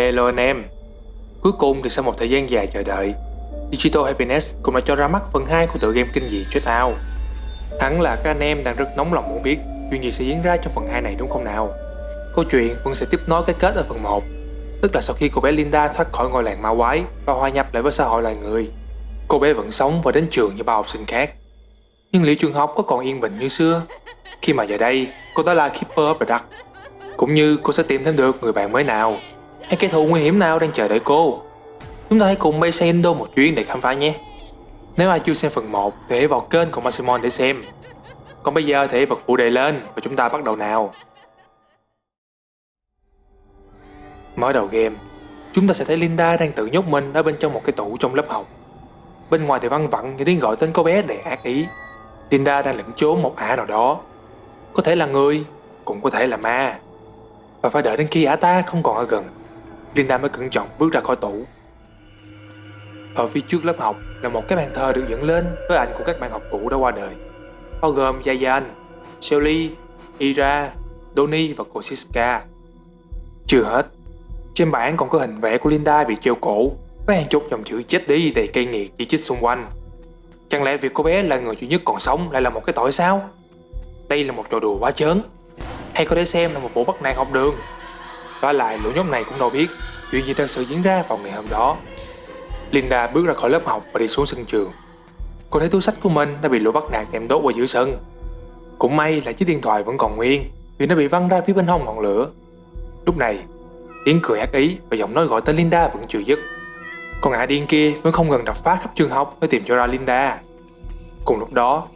Hello anh em. Cuối cùng thì sau một thời gian dài chờ đợi, Digital Happiness cũng đã cho ra mắt phần 2 của tựa game kinh dị Get Out. Hẳn là các anh em đang rất nóng lòng muốn biết chuyện gì sẽ diễn ra trong phần 2 này đúng không nào? Câu chuyện vẫn sẽ tiếp nối cái kết ở phần 1, tức là sau khi cô bé Linda thoát khỏi ngôi làng ma quái và hòa nhập lại với xã hội loài người, cô bé vẫn sống và đến trường như bao học sinh khác. Nhưng liệu trường học có còn yên bình như xưa? Khi mà giờ đây cô ta là Keeper of the Dark, cũng như cô sẽ tìm thêm được người bạn mới nào hay kẻ thù nguy hiểm nào đang chờ đợi cô. Chúng ta hãy cùng bay sang Indo một chuyến để khám phá nhé. Nếu ai chưa xem phần 1 thì hãy vào kênh của Maximon để xem. Còn bây giờ thì hãy bật phụ đề lên và chúng ta bắt đầu nào. Mở đầu game, chúng ta sẽ thấy Linda đang tự nhốt mình ở bên trong một cái tủ trong lớp học. Bên ngoài thì văng vẳng những tiếng gọi tên cô bé đầy ác ý. Linda đang lẩn trốn một ả nào đó, có thể là người, cũng có thể là ma. Và phải đợi đến khi ả ta không còn ở gần, Linda mới cẩn trọng bước ra khỏi tủ. Ở phía trước lớp học là một cái bàn thờ được dựng lên với ảnh của các bạn học cũ đã qua đời, bao gồm Yayan, Shelly, Ira, Donnie và cô Siska. Chưa hết, trên bảng còn có hình vẽ của Linda bị treo cổ với hàng chục dòng chữ chết đi đầy cay nghiệt chỉ trích xung quanh. Chẳng lẽ việc cô bé là người duy nhất còn sống lại là một cái tội sao? Đây là một trò đùa quá chớn, hay có thể xem là một vụ bắt nạt học đường. Và lại lũ nhóc này cũng đâu biết chuyện gì thật sự diễn ra vào ngày hôm đó. Linda bước ra khỏi lớp học và đi xuống sân trường. Cô thấy túi xách của mình đã bị lũ bắt nạt đem đốt ở giữa sân. Cũng may là chiếc điện thoại vẫn còn nguyên vì nó bị văng ra phía bên hông ngọn lửa. Lúc này, tiếng cười ác ý và giọng nói gọi tên Linda vẫn chưa dứt. Con ả điên kia vẫn không ngừng đập phá khắp trường học để tìm cho ra Linda. Cùng lúc đó,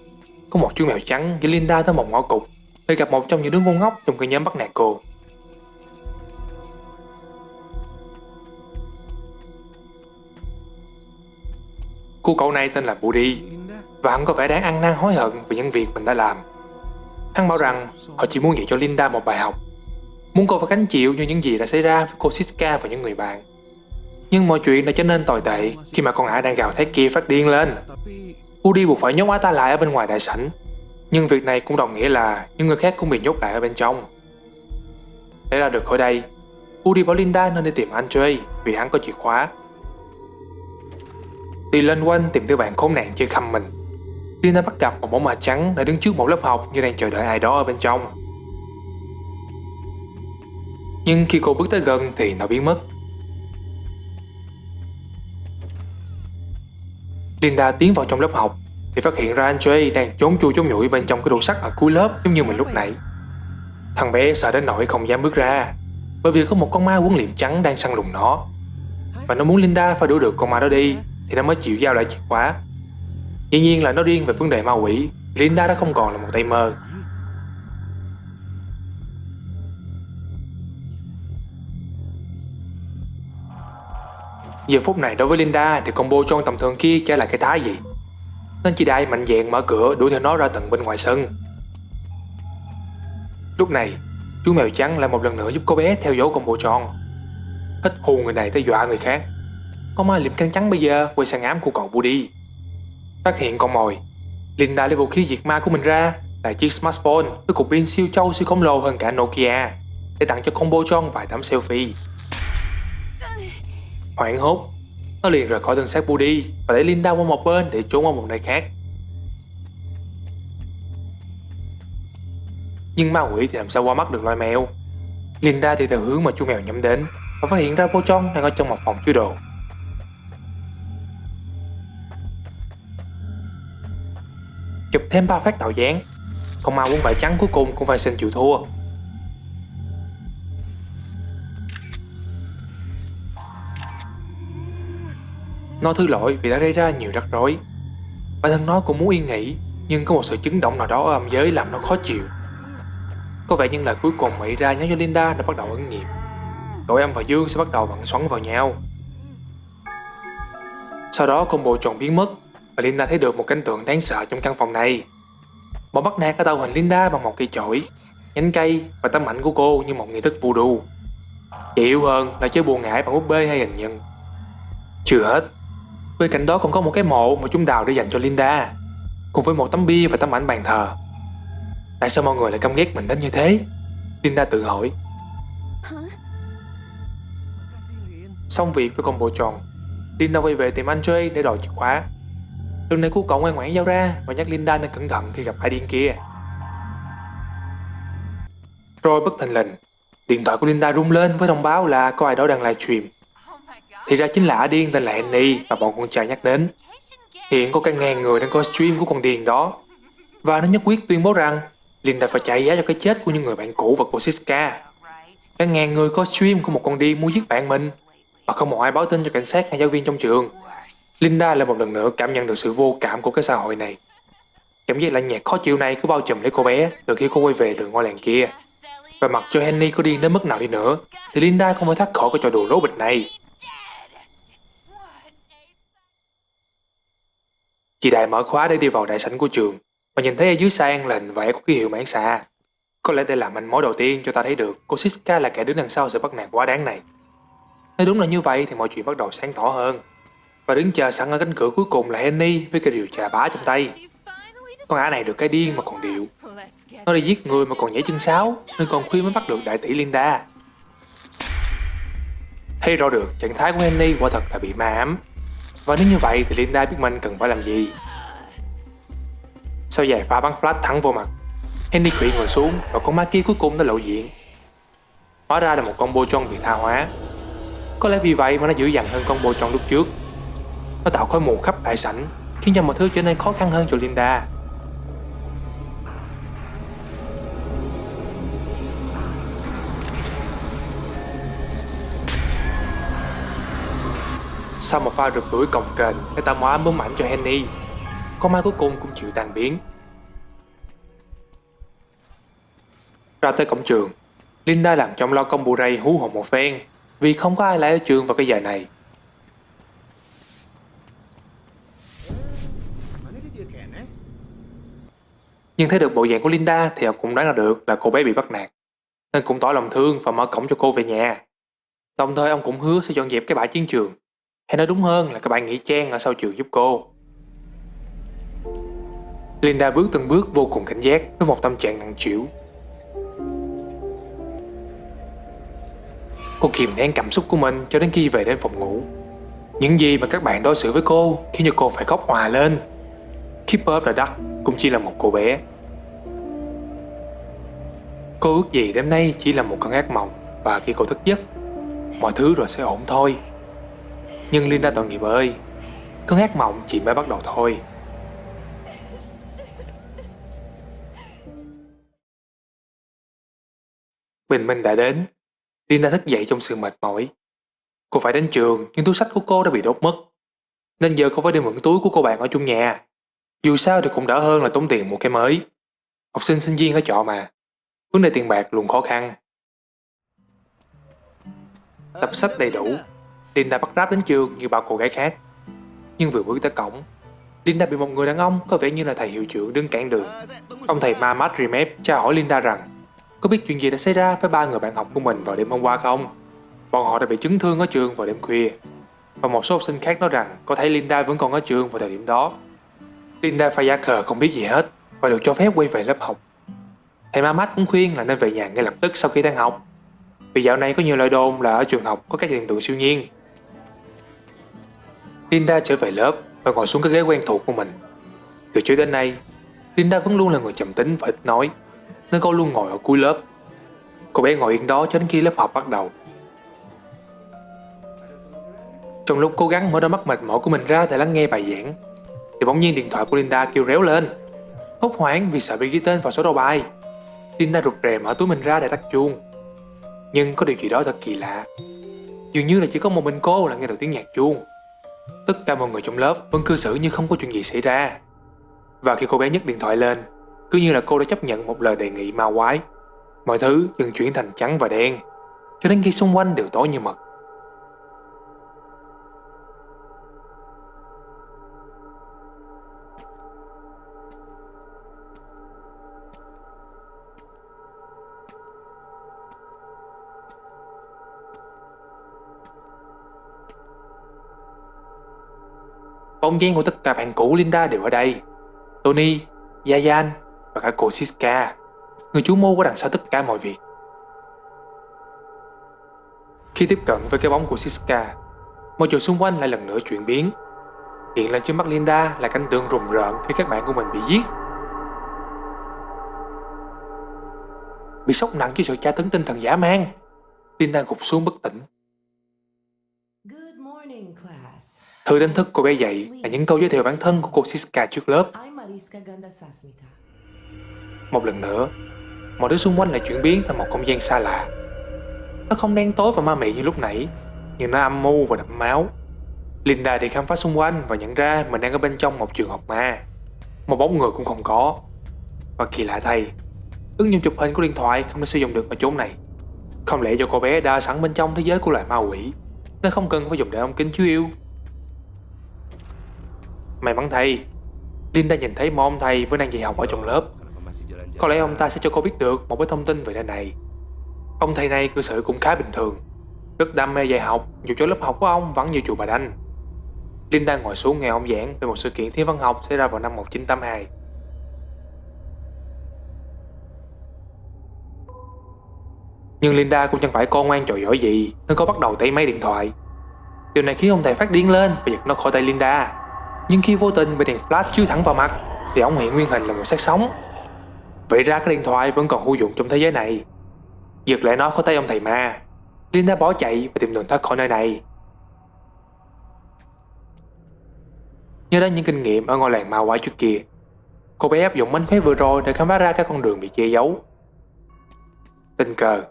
có một chú mèo trắng dẫn Linda tới một ngõ cụt để gặp một trong những đứa ngu ngốc trong cái nhóm bắt nạt cô. Cô cậu này tên là Buddy và hắn có vẻ đáng ăn năn hối hận về những việc mình đã làm. Hắn bảo rằng họ chỉ muốn dạy cho Linda một bài học, muốn cô phải gánh chịu như những gì đã xảy ra với cô Siska và những người bạn. Nhưng mọi chuyện đã trở nên tồi tệ khi mà con ả đang gào thét kia phát điên lên. Buddy buộc phải nhốt ả ta lại ở bên ngoài đại sảnh, nhưng việc này cũng đồng nghĩa là những người khác cũng bị nhốt lại ở bên trong. Để ra được khỏi đây, Buddy bảo Linda nên đi tìm Andre vì hắn có chìa khóa. Đi lên quanh tìm đứa bạn khốn nạn chơi khăm mình, Linda bắt gặp một bóng ma trắng đã đứng trước một lớp học như đang chờ đợi ai đó ở bên trong. Nhưng khi cô bước tới gần thì nó biến mất. Linda tiến vào trong lớp học thì phát hiện ra Andre đang trốn chui trốn nhủi bên trong cái đồ sắt ở cuối lớp giống như mình lúc nãy. Thằng bé sợ đến nỗi không dám bước ra bởi vì có một con ma quấn liệm trắng đang săn lùng nó. Và nó muốn Linda phải đuổi được con ma đó đi thì nó mới chịu giao lại chìa khóa. Dĩ nhiên là nó riêng về vấn đề ma quỷ, Linda đã không còn là một tay mơ. Giờ phút này đối với Linda thì combo tròn tầm thường kia chả là cái thái gì, nên chị Đại mạnh dạn mở cửa đuổi theo nó ra tận bên ngoài sân. Lúc này, chú mèo trắng lại một lần nữa giúp cô bé theo dấu combo tròn. Hết hù người này tới dọa người khác, con ma liệm căng trắng bây giờ quay sang ám của cậu Buddy. Phát hiện con mồi, Linda lấy vũ khí diệt ma của mình ra là chiếc smartphone với cục pin siêu trâu siêu khổng lồ hơn cả Nokia để tặng cho combo tròn vài tấm selfie. Hoảng hốt, nó liền rời khỏi thân xác Buddy và đẩy Linda qua một bên để trốn qua một nơi khác. Nhưng ma quỷ thì làm sao qua mắt được loài mèo. Linda thì theo hướng mà chú mèo nhắm đến và phát hiện ra Pochon đang ở trong một phòng chứa đồ. Chụp thêm 3 phát tạo dáng, con ma quấn vải trắng cuối cùng cũng phải xin chịu thua. Nó thứ lỗi vì đã gây ra nhiều rắc rối. Bản thân nó cũng muốn yên nghỉ, nhưng có một sự chấn động nào đó ở âm giới làm nó khó chịu. Có vẻ như là cuối cùng nghĩ ra nhóm cho Linda đã bắt đầu ứng nghiệm. Cậu âm và Dương sẽ bắt đầu vặn xoắn vào nhau. Sau đó combo tròn biến mất và Linda thấy được một cảnh tượng đáng sợ trong căn phòng này. Bọn bắt nạt đã tạo hình Linda bằng một cây chổi, nhánh cây và tấm ảnh của cô như một nghi thức voodoo. Chỉ yếu hơn là chơi bùa ngải bằng búp bê hay hình nhân. Chưa hết, bên cạnh đó còn có một cái mộ mà chúng đào để dành cho Linda, cùng với một tấm bia và tấm ảnh bàn thờ. Tại sao mọi người lại căm ghét mình đến như thế? Linda tự hỏi. Xong việc với combo tròn, Linda quay về tìm anh Trey để đòi chìa khóa. Lần này cô cậu ngoan ngoãn giao ra và nhắc Linda nên cẩn thận khi gặp ải điên kia. Rồi bất thình lình, điện thoại của Linda rung lên với thông báo là có ai đó đang livestream. Thì ra chính là ả điên tên là Henny và bọn con trai nhắc đến. Hiện có cả ngàn người đang coi stream của con điên đó. Và nó nhất quyết tuyên bố rằng Linda phải trả giá cho cái chết của những người bạn cũ và của Siska. Cả ngàn người coi stream của một con điên muốn giết bạn mình mà không một ai báo tin cho cảnh sát hay giáo viên trong trường. Linda lại một lần nữa cảm nhận được sự vô cảm của cái xã hội này. Cảm giác lạnh nhạt khó chịu này cứ bao trùm lấy cô bé từ khi cô quay về từ ngôi làng kia. Và mặc cho Henny có điên đến mức nào đi nữa thì Linda không thể thoát khỏi cái trò đùa lố bịch này. Chị Đại mở khóa để đi vào đại sảnh của trường và nhìn thấy ở dưới sàn là hình vẽ của ký hiệu mãn xà. Có lẽ đây là manh mối đầu tiên cho ta thấy được cô Siska là kẻ đứng đằng sau sự bắt nạt quá đáng này. Nếu đúng là như vậy thì mọi chuyện bắt đầu sáng tỏ hơn. Và đứng chờ sẵn ở cánh cửa cuối cùng là Henny với cây rìu chà bá trong tay. Con ả này được cái điên mà còn điệu. Nó đi giết người mà còn nhảy chân sáo nên còn khuyên mới bắt được đại tỷ Linda. Thấy rõ được trạng thái của Henny quả thật là bị ma ám. Và nếu như vậy thì Linda biết mình cần phải làm gì. Sau vài pha bắn flash thẳng vô mặt, Henny khủy người xuống và con ma kia cuối cùng đã lộ diện. Hóa ra là một combo tròn bị tha hóa. Có lẽ vì vậy mà nó dữ dằn hơn combo tròn lúc trước. Nó tạo khói mù khắp đại sảnh, khiến cho mọi thứ trở nên khó khăn hơn cho Linda. Sau một pha rượt đuổi cồng kềnh để tạo mọi ám ảnh cho Henny, con ma cuối cùng cũng chịu tan biến. Ra tới cổng trường, Linda làm trong lo công bù ray hú hồn một phen vì không có ai lại ở trường vào cái giờ này. Nhưng thấy được bộ dạng của Linda thì ông cũng đoán ra được là cô bé bị bắt nạt, nên cũng tỏ lòng thương và mở cổng cho cô về nhà. Đồng thời ông cũng hứa sẽ dọn dẹp cái bãi chiến trường, hay nói đúng hơn là cái bãi nghỉ trang ở sau trường giúp cô. Linda bước từng bước vô cùng cảnh giác với một tâm trạng nặng trĩu. Cô kìm nén cảm xúc của mình cho đến khi về đến phòng ngủ. Những gì mà các bạn đối xử với cô khiến cho cô phải khóc òa lên. Keeper of the Dark cũng chỉ là một cô bé. Cô ước gì đêm nay chỉ là một cơn ác mộng và khi cô thức giấc, mọi thứ rồi sẽ ổn thôi. Nhưng Linda tội nghiệp ơi, cơn ác mộng chỉ mới bắt đầu thôi. Bình minh đã đến. Linda thức dậy trong sự mệt mỏi. Cô phải đến trường nhưng túi sách của cô đã bị đốt mất, nên giờ cô phải đi mượn túi của cô bạn ở chung nhà. Dù sao thì cũng đỡ hơn là tốn tiền mua cái mới. Học sinh sinh viên ở trọ mà, vấn đề tiền bạc luôn khó khăn. Tập sách đầy đủ, Linda bắt ráp đến trường như bao cô gái khác. Nhưng vừa bước tới cổng, Linda bị một người đàn ông có vẻ như là thầy hiệu trưởng đứng cản đường. Ông thầy Mamat Remep tra hỏi Linda rằng có biết chuyện gì đã xảy ra với ba người bạn học của mình vào đêm hôm qua không? Bọn họ đã bị chấn thương ở trường vào đêm khuya. Và một số học sinh khác nói rằng có thấy Linda vẫn còn ở trường vào thời điểm đó. Linda phải giả khờ không biết gì hết và được cho phép quay về lớp học. Thầy Mamat cũng khuyên là nên về nhà ngay lập tức sau khi tan học, vì dạo này có nhiều lời đồn là ở trường học có các hiện tượng siêu nhiên. Linda trở về lớp và ngồi xuống cái ghế quen thuộc của mình. Từ trước đến nay, Linda vẫn luôn là người trầm tính và ít nói, nên cô luôn ngồi ở cuối lớp. Cô bé ngồi yên đó cho đến khi lớp học bắt đầu. Trong lúc cố gắng mở đôi mắt mệt mỏi của mình ra để lắng nghe bài giảng, thì bỗng nhiên điện thoại của Linda kêu réo lên. Hốt hoảng vì sợ bị ghi tên vào số đầu bài, Linda rụt rè mở túi mình ra để tắt chuông. Nhưng có điều gì đó thật kỳ lạ. Dường như là chỉ có một mình cô là nghe được tiếng nhạc chuông. Tất cả mọi người trong lớp vẫn cư xử như không có chuyện gì xảy ra. Và khi cô bé nhấc điện thoại lên, cứ như là cô đã chấp nhận một lời đề nghị ma quái. Mọi thứ dần chuyển thành trắng và đen, cho đến khi xung quanh đều tối như mực. Bóng dáng của tất cả bạn cũ Linda đều ở đây. Tony, Yayan và cả cô Siska, người chủ mưu ở đằng sau tất cả mọi việc. Khi tiếp cận với cái bóng của Siska, môi trường xung quanh lại lần nữa chuyển biến. Hiện lên trước mắt Linda là cảnh tượng rùng rợn khi các bạn của mình bị giết. Bị sốc nặng trước sự tra tấn tinh thần dã man, Linda gục xuống bất tỉnh. Thư đánh thức cô bé dậy là những câu giới thiệu bản thân của cô Siska trước lớp. Một lần nữa, mọi thứ xung quanh lại chuyển biến thành một không gian xa lạ. Nó không đen tối và ma mị như lúc nãy, nhưng nó âm mưu và đẫm máu. Linda đi khám phá xung quanh và nhận ra mình đang ở bên trong một trường học ma. Một bóng người cũng không có. Và kỳ lạ thay, ứng dụng chụp hình của điện thoại không thể sử dụng được ở chốn này. Không lẽ do cô bé đã sẵn bên trong thế giới của loài ma quỷ nên không cần phải dùng đèn ống kính chiếu yêu. May mắn thay, Linda nhìn thấy một ông thầy vẫn đang dạy học ở trong lớp. Có lẽ ông ta sẽ cho cô biết được một cái thông tin về nơi này. Ông thầy này cư xử cũng khá bình thường, rất đam mê dạy học dù cho lớp học của ông vẫn như chùa Bà Đanh. Linda ngồi xuống nghe ông giảng về một sự kiện thiên văn học xảy ra vào năm 1982. Nhưng Linda cũng chẳng phải con ngoan trò giỏi gì nên cô bắt đầu tẩy máy điện thoại. Điều này khiến ông thầy phát điên lên và giật nó khỏi tay Linda. Nhưng khi vô tình bị đèn flash chiếu thẳng vào mặt thì ông hiện nguyên hình là một xác sống. Vậy ra cái điện thoại vẫn còn hữu dụng trong thế giới này. Giật lại nó khỏi tay ông thầy ma, Linda bỏ chạy và tìm đường thoát khỏi nơi này. Nhớ đến những kinh nghiệm ở ngôi làng ma quái trước kia, cô bé áp dụng mánh khóe vừa rồi để khám phá ra các con đường bị che giấu. Tình cờ,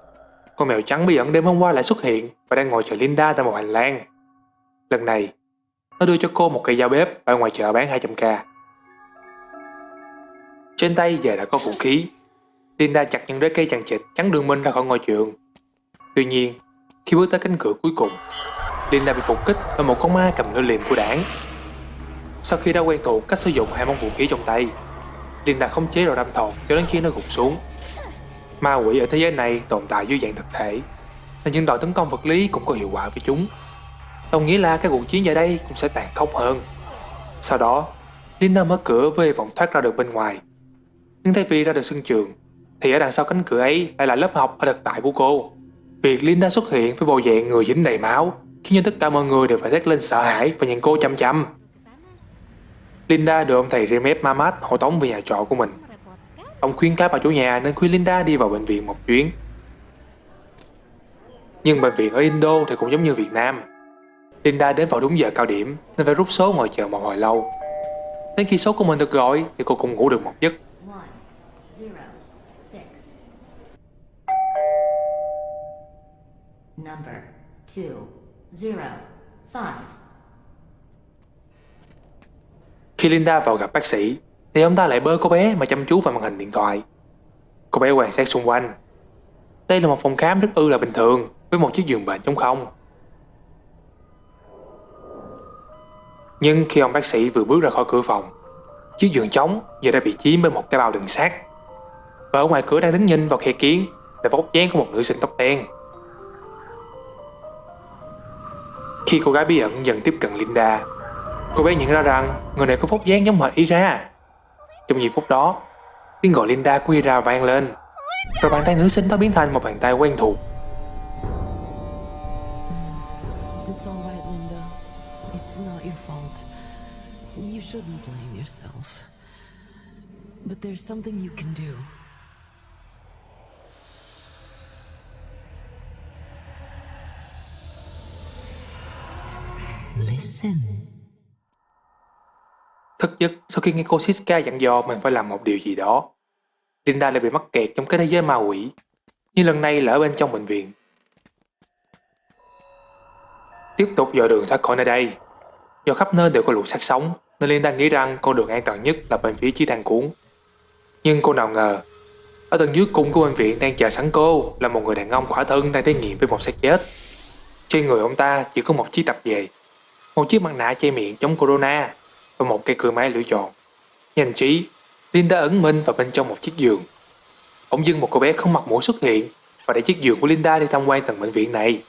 con mèo trắng bí ẩn đêm hôm qua lại xuất hiện và đang ngồi chờ Linda tại một hành lang. Lần này, nó đưa cho cô một cây dao bếp ở ngoài chợ bán 200k. Trên tay giờ đã có vũ khí. Linda chặt những rễ cây chằng chịt chắn đường mình ra khỏi ngôi trường. Tuy nhiên, khi bước tới cánh cửa cuối cùng, Linda bị phục kích bởi một con ma cầm lưỡi liềm của đảng. Sau khi đã quen thuộc cách sử dụng hai món vũ khí trong tay, Linda khống chế rồi đâm thọt cho đến khi nó gục xuống. Ma quỷ ở thế giới này tồn tại dưới dạng thực thể, nên những đòn tấn công vật lý cũng có hiệu quả với chúng. Đồng nghĩa là các cuộc chiến ở đây cũng sẽ tàn khốc hơn. Sau đó, Linda mở cửa với hy vọng thoát ra được bên ngoài. Nhưng thay vì ra được sân trường, thì ở đằng sau cánh cửa ấy lại là lớp học ở thực tại của cô. Việc Linda xuất hiện với bộ dạng người dính đầy máu khiến cho tất cả mọi người đều phải thét lên sợ hãi và nhìn cô chăm chăm. Linda được ông thầy Remep Mamat hộ tống về nhà trọ của mình. Ông khuyên cáo bà chủ nhà nên khuyên Linda đi vào bệnh viện một chuyến. Nhưng bệnh viện ở Indo thì cũng giống như Việt Nam. Linda đến vào đúng giờ cao điểm nên phải rút số ngồi chờ một hồi lâu. Đến khi số của mình được gọi thì cô cũng ngủ được một giấc. Number 205. Khi Linda vào gặp bác sĩ thì ông ta lại bơ cô bé mà chăm chú vào màn hình điện thoại. Cô bé quan sát xung quanh. Đây là một phòng khám rất là bình thường với một chiếc giường bệnh trống không. Nhưng khi ông bác sĩ vừa bước ra khỏi cửa phòng, chiếc giường trống giờ đã bị chiếm bởi một cái bao đựng xác. Và ở ngoài cửa đang đứng nhìn vào khe kiến là vóc dáng của một nữ sinh tóc đen. Khi cô gái bí ẩn dần tiếp cận Linda, cô bé nhận ra rằng người này có vóc dáng giống hệt Ira. Trong giây phút đó, tiếng gọi Linda của Ira vang lên, rồi bàn tay nữ sinh đó biến thành một bàn tay quen thuộc. It's all right, Linda. It's not your fault. You shouldn't blame yourself. But there's something you can do. Listen. Thức giấc sau khi nghe cô Siska dặn dò mình phải làm một điều gì đó, Linda lại bị mắc kẹt trong cái thế giới ma quỷ, nhưng lần này là ở bên trong bệnh viện. Tiếp tục dò đường thoát khỏi nơi đây. Do khắp nơi đều có lũ xác sống nên Linda nghĩ rằng con đường an toàn nhất là bên phía chiếc thang cuốn. Nhưng cô nào ngờ, ở tầng dưới cùng của bệnh viện đang chờ sẵn cô là một người đàn ông khỏa thân đang thể nghiệm với một xác chết. Trên người ông ta chỉ có một chiếc tập về, một chiếc mặt nạ che miệng chống corona và một cây cưa máy lưỡi tròn. Nhanh trí, Linda ẩn mình vào bên trong một chiếc giường. Ông dưng một cô bé không mặt mũi xuất hiện và đẩy chiếc giường của Linda đi tham quan tầng bệnh viện này.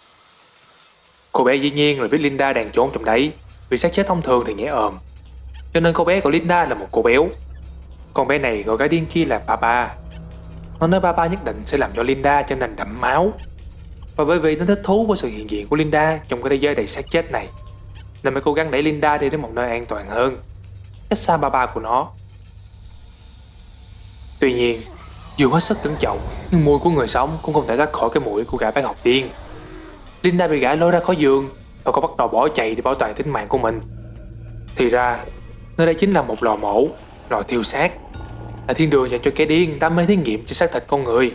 Cô bé dĩ nhiên là biết Linda đang trốn trong đấy, vì xác chết thông thường thì nhẹ ồm, cho nên cô bé gọi Linda là một cô béo. Con bé này gọi gái điên kia là Papa. Nó nói Papa nhất định sẽ làm cho Linda trở nên đẫm máu. Và bởi vì nó thích thú với sự hiện diện của Linda trong cái thế giới đầy xác chết này, nên mới cố gắng đẩy Linda đi đến một nơi an toàn hơn, cách xa ba của nó. Tuy nhiên, dù hết sức cẩn trọng, nhưng mùi của người sống cũng không thể thoát khỏi cái mũi của gã bán học điên. Linda bị gã lôi ra khỏi giường và cô bắt đầu bỏ chạy để bảo toàn tính mạng của mình. Thì ra, nơi đây chính là một lò mổ, lò thiêu xác, là thiên đường dành cho kẻ điên đam mê thí nghiệm trên xác thịt con người.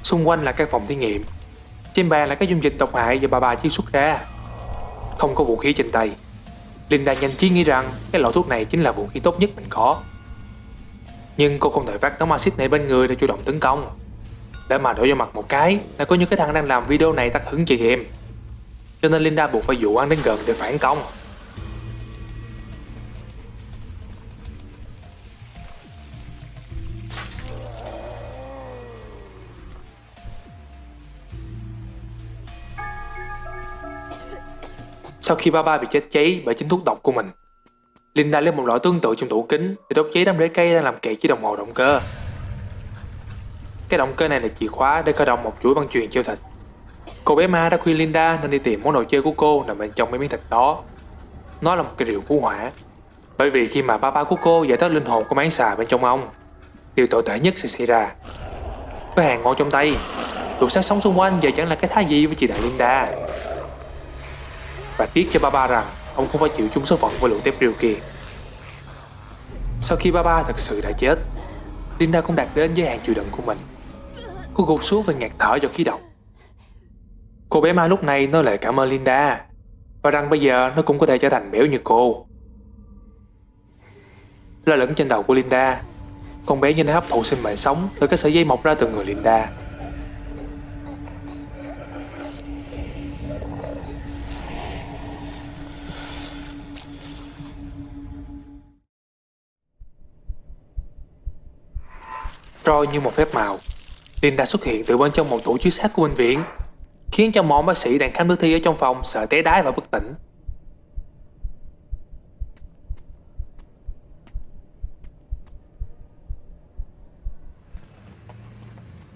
Xung quanh là các phòng thí nghiệm, trên bàn là các dung dịch độc hại do bà chiết xuất ra. Không có vũ khí trên tay, Linda nhanh trí nghĩ rằng cái lọ thuốc này chính là vũ khí tốt nhất mình có. Nhưng cô không thể phát đống axit này bên người để chủ động tấn công. Để mà đổ vào mặt một cái là có những cái thằng đang làm video này tắt hứng chơi game. Cho nên Linda buộc phải dụ hắn đến gần để phản công. Sau khi ba bị chết cháy bởi chính thuốc độc của mình, Linda lấy một lọ tương tự trong tủ kính để đốt cháy đám rễ cây đang làm kẹt với đồng hồ động cơ. Cái động cơ này là chìa khóa để khởi động một chuỗi băng chuyền treo thịt. Cô bé ma đã khuyên Linda nên đi tìm món đồ chơi của cô nằm bên trong mấy miếng thịt đó. Nó là một cái rìu cứu hỏa. Bởi vì khi mà ba của cô giải thoát linh hồn của máng xà bên trong ông, điều tồi tệ nhất sẽ xảy ra. Với hàng ngon trong tay, lục xác sống xung quanh giờ chẳng là cái thá gì với chị đại Linda. Và tiếc cho ba rằng ông không phải chịu chung số phận với lũ tép riêu kia. Sau khi ba thật sự đã chết, Linda cũng đạt đến giới hạn chịu đựng của mình. Cô gục xuống và ngạt thở do khí độc. Cô bé ma lúc này nói lời cảm ơn Linda và rằng bây giờ nó cũng có thể trở thành béo như cô. Lo lẫn trên đầu của Linda, con bé như đã hấp thụ sinh mệnh sống từ cái sợi dây mọc ra từ người Linda. Rồi như một phép màu, Linda xuất hiện từ bên trong một tủ chứa xác của bệnh viện, khiến cho mọi bác sĩ đang khám tử thi ở trong phòng sợ té đái và bất tỉnh.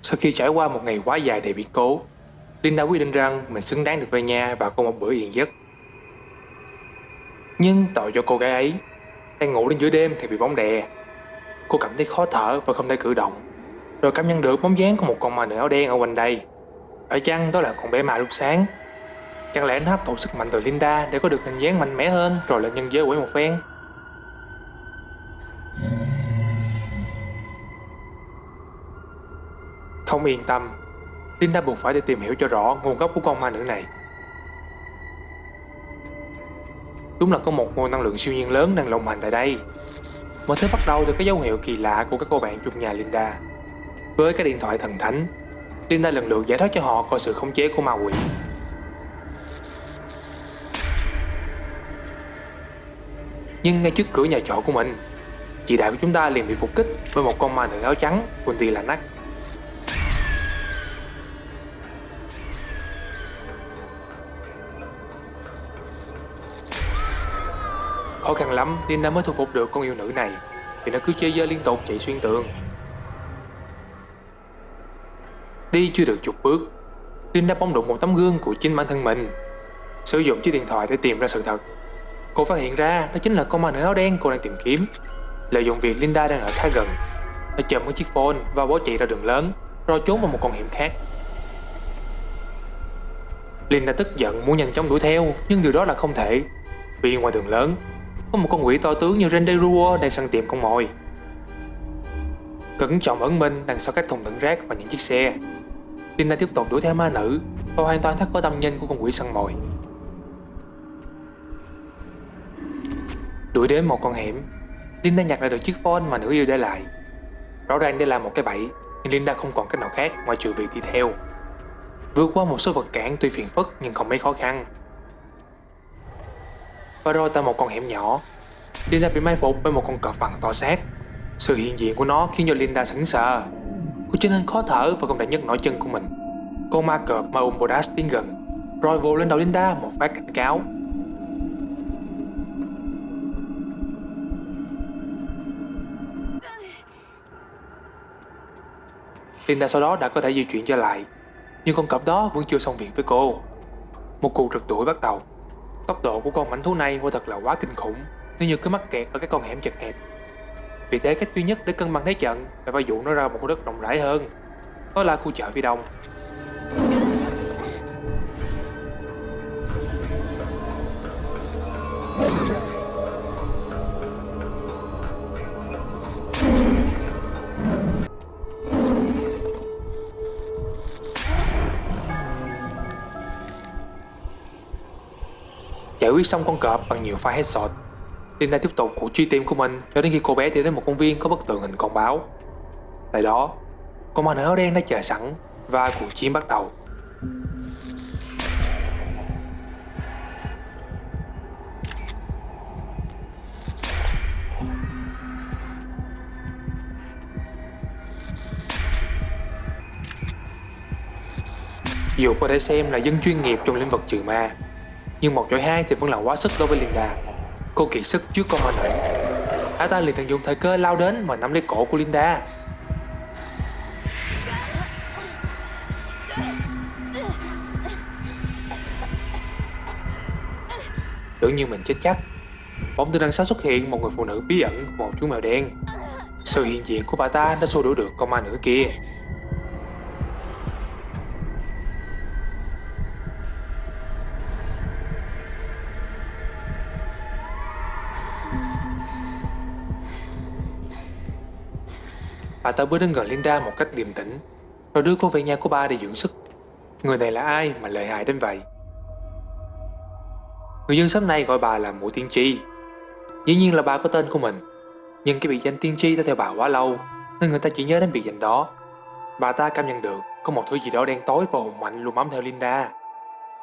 Sau khi trải qua một ngày quá dài đầy biến cố, Linda quyết định rằng mình xứng đáng được về nhà và có một bữa yên giấc. Nhưng tội cho cô gái ấy, đang ngủ đến giữa đêm thì bị bóng đè. Cô cảm thấy khó thở và không thể cử động, rồi cảm nhận được bóng dáng của một con ma nữ áo đen ở quanh đây. Phải chăng đó là con bé ma lúc sáng? Chẳng lẽ nó hấp thụ sức mạnh từ Linda để có được hình dáng mạnh mẽ hơn rồi lên nhân giới quỷ một phen? Không yên tâm, Linda buộc phải đi tìm hiểu cho rõ nguồn gốc của con ma nữ này. Đúng là có một nguồn năng lượng siêu nhiên lớn đang lộng hành tại đây. Mọi thứ bắt đầu từ cái dấu hiệu kỳ lạ của các cô bạn chung nhà Linda. Với cái điện thoại thần thánh, Linda lần lượt giải thoát cho họ khỏi sự khống chế của ma quỷ. Nhưng ngay trước cửa nhà trọ của mình, chị đại của chúng ta liền bị phục kích với một con ma nữ áo trắng, Kuntilanak. Khó khăn lắm, Linda mới thu phục được con yêu nữ này, vì nó cứ chơi dơ liên tục chạy xuyên tường. Đi chưa được chục bước, Linda bỗng đụng một tấm gương của chính bản thân mình. Sử dụng chiếc điện thoại để tìm ra sự thật, cô phát hiện ra đó chính là con ma nữ áo đen cô đang tìm kiếm. Lợi dụng việc Linda đang ở khá gần, nó chộp một chiếc phone và bỏ chạy ra đường lớn, rồi trốn vào một con hẻm khác. Linda tức giận muốn nhanh chóng đuổi theo, nhưng điều đó là không thể, vì ngoài đường lớn có một con quỷ to tướng như Renderuo đang săn tìm con mồi. Cẩn trọng ẩn mình đằng sau các thùng đựng rác và những chiếc xe, Linda tiếp tục đuổi theo ma nữ và hoàn toàn thoát khỏi tầm nhìn của con quỷ săn mồi. Đuổi đến một con hẻm, Linda nhặt lại được chiếc phone mà nữ yêu để lại. Rõ ràng đây là một cái bẫy, nhưng Linda không còn cách nào khác ngoài trừ việc đi theo. Vượt qua một số vật cản tuy phiền phức nhưng không mấy khó khăn. Và rồi tại một con hẻm nhỏ, Linda bị mai phục bởi một con cọp vằn to xác. Sự hiện diện của nó khiến cho Linda sững sờ. Cô trở nên khó thở và không thể nhấc nổi chân của mình. Con ma cọp ma Bodas tiến gần, rồi vồ lên đầu Linda một phát cảnh cáo. Linda sau đó đã có thể di chuyển trở lại, nhưng con cọp đó vẫn chưa xong việc với cô. Một cuộc rượt đuổi bắt đầu. Tốc độ của con mãnh thú này quả thật là quá kinh khủng, nếu như cứ mắc kẹt ở cái con hẻm chật hẹp. Vì thế cách duy nhất để cân bằng thế trận là phải dụ nó ra một khu đất rộng rãi hơn, đó là khu chợ phía đông. Giải quyết xong con cọp bằng nhiều pha headshot, Linda tiếp tục cuộc truy tìm của mình cho đến khi cô bé đi đến một công viên có bức tường hình con báo. Tại đó, con ma nữ áo đen đã chờ sẵn và cuộc chiến bắt đầu. Dù có thể xem là dân chuyên nghiệp trong lĩnh vực trừ ma, nhưng 1 chọi 2 thì vẫn là quá sức đối với Linda. Cô kiệt sức trước con ma nữ. Ả ta liền tận dụng thời cơ lao đến và nắm lấy cổ của Linda. Tưởng như mình chết chắc, bỗng từ đằng sau xuất hiện một người phụ nữ bí ẩn và một chú mèo đen. Sự hiện diện của bà ta đã xua đuổi được con ma nữ kia. Bà ta bước đến gần Linda một cách điềm tĩnh, rồi đưa cô về nhà của bà để dưỡng sức. Người này là ai mà lợi hại đến vậy? Người dân xóm này gọi bà là Mụ Tiên Tri. Dĩ nhiên là bà có tên của mình, nhưng cái biệt danh Tiên Tri đã theo bà quá lâu nên người ta chỉ nhớ đến biệt danh đó. Bà ta cảm nhận được có một thứ gì đó đen tối và hùng mạnh luôn bám theo Linda,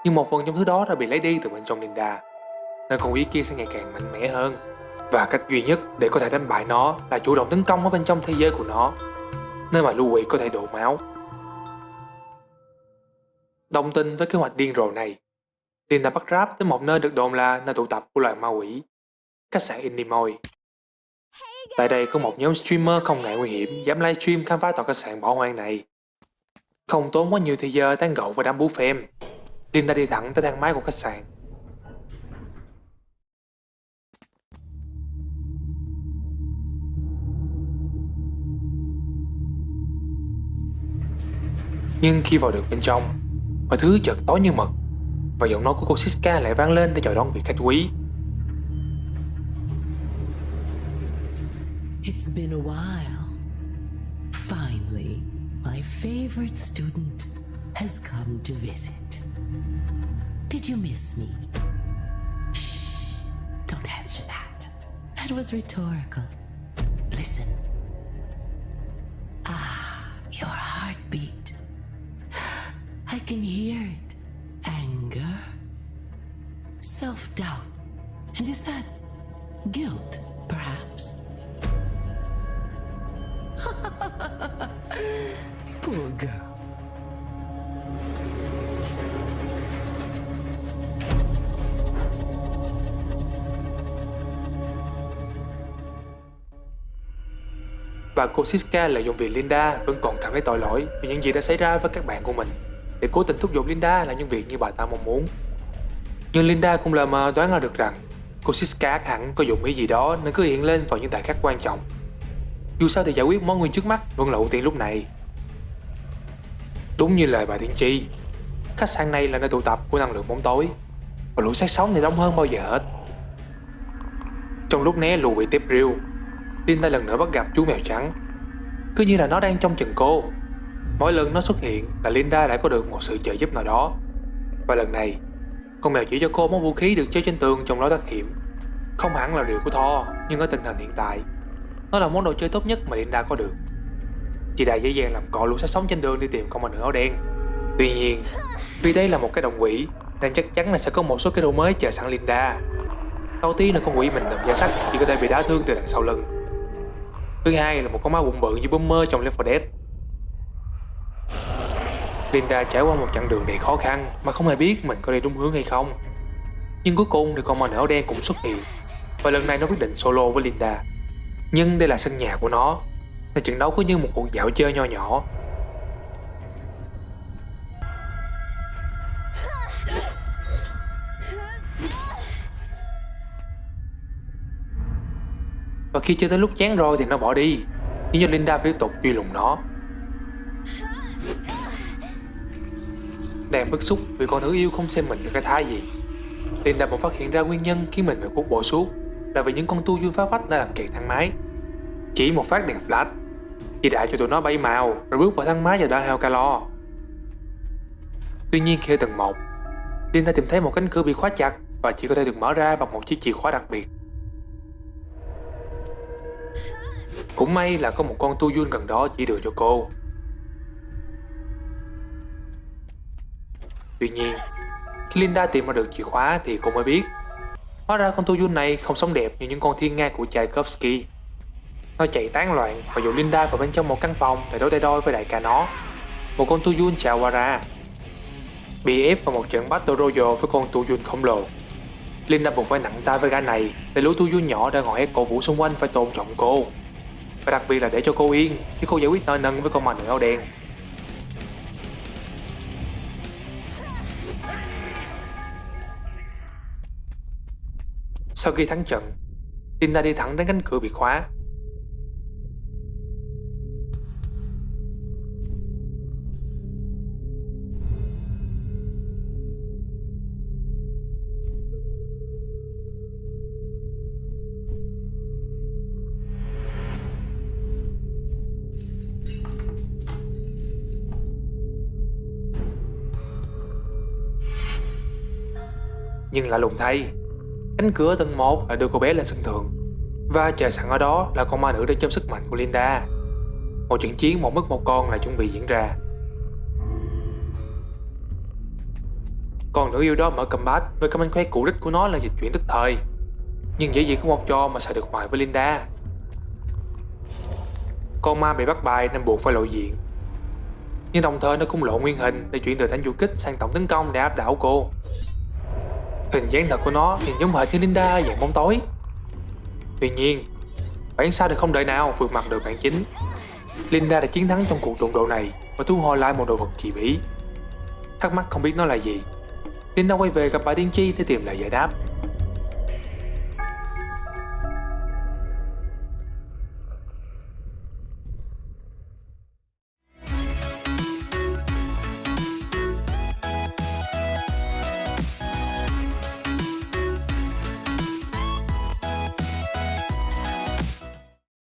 nhưng một phần trong thứ đó đã bị lấy đi từ bên trong Linda, nên con quỷ kia sẽ ngày càng mạnh mẽ hơn. Và cách duy nhất để có thể đánh bại nó là chủ động tấn công ở bên trong thế giới của nó, nơi mà lưu quỷ có thể đổ máu. Đồng tình với kế hoạch điên rồ này, Linda bắt Raph tới một nơi được đồn là nơi tụ tập của loài ma quỷ, khách sạn Indimoy. Tại đây có một nhóm streamer không ngại nguy hiểm dám livestream khám phá tòa khách sạn bỏ hoang này. Không tốn quá nhiều thời giờ tán gẫu và đám bú phim, Linda đi thẳng tới thang máy của khách sạn. Nhưng khi vào được bên trong, mọi thứ chợt tối như mực, và giọng nói của cô Siska lại vang lên để chào đón vị khách quý. It's been a while. Finally, my favorite student has come to visit. Did you miss me? Shh, don't answer that. That was rhetorical. Listen. Ah, your heartbeat. I can hear it. Anger, self-doubt, and is that guilt, perhaps? Poor girl. Và cô Siska lợi dụng việc Linda vẫn còn cảm thấy tội lỗi vì những gì đã xảy ra với các bạn của mình để cố tình thúc giục Linda làm những việc như bà ta mong muốn. Nhưng Linda cũng lờ mờ đoán ra được rằng cô Siska hẳn có dụng ý gì đó nên cứ hiện lên vào những thời khắc quan trọng. Dù sao thì giải quyết món nguyên trước mắt vẫn là ưu tiên lúc này. Đúng như lời bà tiên tri, khách sạn này là nơi tụ tập của năng lượng bóng tối, và lũ xác sống thì đông hơn bao giờ hết. Trong lúc né lù bị tiếp riêu, Linda lần nữa bắt gặp chú mèo trắng. Cứ như là nó đang trong chừng cô. Mỗi lần nó xuất hiện là Linda đã có được một sự trợ giúp nào đó. Và lần này, con mèo chỉ cho cô món vũ khí được treo trên tường trong lối thoát hiểm. Không hẳn là rìu của Thor, nhưng ở tình hình hiện tại, nó là món đồ chơi tốt nhất mà Linda có được. Chị đã dễ dàng làm cọ lũ sát sống trên đường đi tìm con ma nữ áo đen. Tuy nhiên, vì đây là một cái động quỷ nên chắc chắn là sẽ có một số cái đồ mới chờ sẵn Linda. Đầu tiên là con quỷ mình đồng da sắt chỉ có thể bị đá thương từ đằng sau lưng. Thứ hai là một con ma bụng bự như Bomber trong Left 4 Dead. Linda trải qua một chặng đường đầy khó khăn mà không hề biết mình có đi đúng hướng hay không. Nhưng cuối cùng thì con ma nữ áo đen cũng xuất hiện, và lần này nó quyết định solo với Linda. Nhưng đây là sân nhà của nó, nên trận đấu cứ như một cuộc dạo chơi nho nhỏ. Và khi chơi tới lúc chán rồi thì nó bỏ đi, khiến cho Linda phải tiếp tục truy lùng nó. Đang bức xúc vì con nữ yêu không xem mình là cái thá gì, Linda bỗng phát hiện ra nguyên nhân khiến mình phải cuốc bộ suốt là vì những con tu vui phá phách đã làm kẹt thang máy. Chỉ một phát đèn flash chỉ đại cho tụi nó bay màu rồi bước vào thang máy và đỡ heo calo. Tuy nhiên khi ở tầng 1, Linda tìm thấy một cánh cửa bị khóa chặt và chỉ có thể được mở ra bằng một chiếc chìa khóa đặc biệt. Cũng may là có một con tu Yun gần đó chỉ đường cho cô. Tuy nhiên, khi Linda tìm ra được chìa khóa thì cô mới biết hóa ra con tu Yun này không sống đẹp như những con thiên nga của Tchaikovsky. Nó chạy tán loạn và dụ Linda vào bên trong một căn phòng để đối tay đôi với đại ca nó, một con tu Yun Chawara. Bị ép vào một trận Battle Royale với con tu Yun khổng lồ, Linda buộc phải nặng tay với gã này để lũ tu Yun nhỏ đang ngồi hét cổ vũ xung quanh phải tôn trọng cô, và đặc biệt là để cho cô yên khi cô giải quyết nợ nần với con ma nữ áo đen. Sau khi thắng trận, Linda đi thẳng đến cánh cửa bị khóa. Nhưng lạ lùng thay, cánh cửa ở tầng 1 lại đưa cô bé lên sân thượng, và chờ sẵn ở đó là con ma nữ để châm sức mạnh của Linda. Một trận chiến một mất một con lại chuẩn bị diễn ra. Con nữ yêu đó mở combat với cái mánh khóe cũ rích của nó là dịch chuyển tức thời, nhưng dễ gì có một cho mà xài được hoài với Linda. Con ma bị bắt bài nên buộc phải lộ diện, nhưng đồng thời nó cũng lộ nguyên hình để chuyển từ đánh du kích sang tổng tấn công để áp đảo cô. Hình dáng thật của nó nhìn giống hệt như Linda dạng bóng tối. Tuy nhiên, bản sao thì không đợi nào vượt mặt được bản chính. Linda đã chiến thắng trong cuộc đụng độ này và thu hồi lại một đồ vật kỳ bí. Thắc mắc không biết nó là gì, Linda quay về gặp bà tiên tri để tìm lời giải đáp.